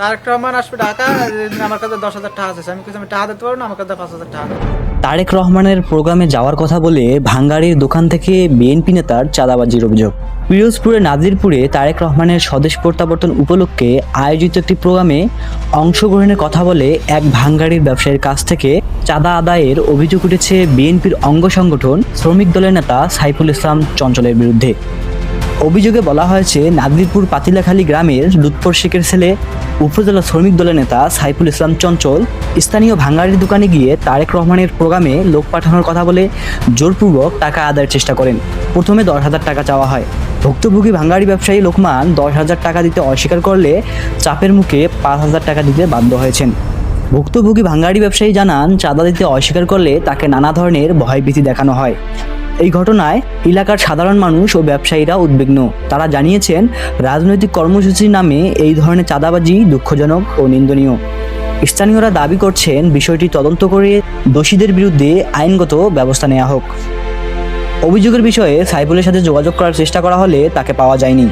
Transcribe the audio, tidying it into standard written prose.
তারেক রহমান আসবে ঢাকা, আমার কাছে 10,000 টাকা আছে। আমি কিছু আমি টাকা দিতে পারবো না, আমার কাছে 5,000 টাকা দেন। তারেক রহমানের প্রোগ্রামে যাওয়ার কথা বলে ভাঙ্গাড়ির দোকান থেকে বিএনপি নেতার চাঁদাবাজির অভিযোগ। পিরোজপুরের নাজিরপুরে তারেক রহমানের স্বদেশ প্রত্যাবর্তন উপলক্ষে আয়োজিত একটি প্রোগ্রামে অংশগ্রহণের কথা বলে এক ভাঙ্গাড়ির ব্যবসায়ীর কাছ থেকে চাঁদা আদায়ের অভিযোগ উঠেছে বিএনপির অঙ্গ সংগঠন শ্রমিক দলের নেতা সাইফুল ইসলাম চঞ্চলের বিরুদ্ধে। অভিযোগে বলা হয়েছে, নাজিরপুর পাতিলাখালী গ্রামের লুৎফর শেখের ছেলে উপজেলা শ্রমিক দলের নেতা সাইফুল ইসলাম চঞ্চল স্থানীয় ভাঙ্গাড়ির দোকানে গিয়ে তারেক রহমানের প্রোগ্রামে লোক পাঠানোর কথা বলে জোরপূর্বক টাকা আদায়ের চেষ্টা করেন। প্রথমে 10,000 টাকা চাওয়া হয়। ভুক্তভোগী ভাঙ্গাড়ি ব্যবসায়ী লোকমান 10,000 টাকা দিতে অস্বীকার করলে চাপের মুখে 5,000 টাকা দিতে বাধ্য হয়েছেন। ভুক্তভোগী ভাঙ্গাড়ি ব্যবসায়ী জানান, চাঁদা দিতে অস্বীকার করলে তাকে নানা ধরনের ভয়ভীতি দেখানো হয়। এই ঘটনায় এলাকার সাধারণ মানুষ ও ব্যবসায়ীরা উদ্বিগ্ন। তারা জানিয়েছেন, রাজনৈতিক কর্মসূচির নামে এই ধরনের চাঁদাবাজি দুঃখজনক ও নিন্দনীয়। স্থানীয়রা দাবি করছেন, বিষয়টি তদন্ত করে দোষীদের বিরুদ্ধে আইনগত ব্যবস্থা নেওয়া হোক। অভিযোগের বিষয়ে সাইফুলের সাথে যোগাযোগ করার চেষ্টা করা হলে তাকে পাওয়া যায়নি।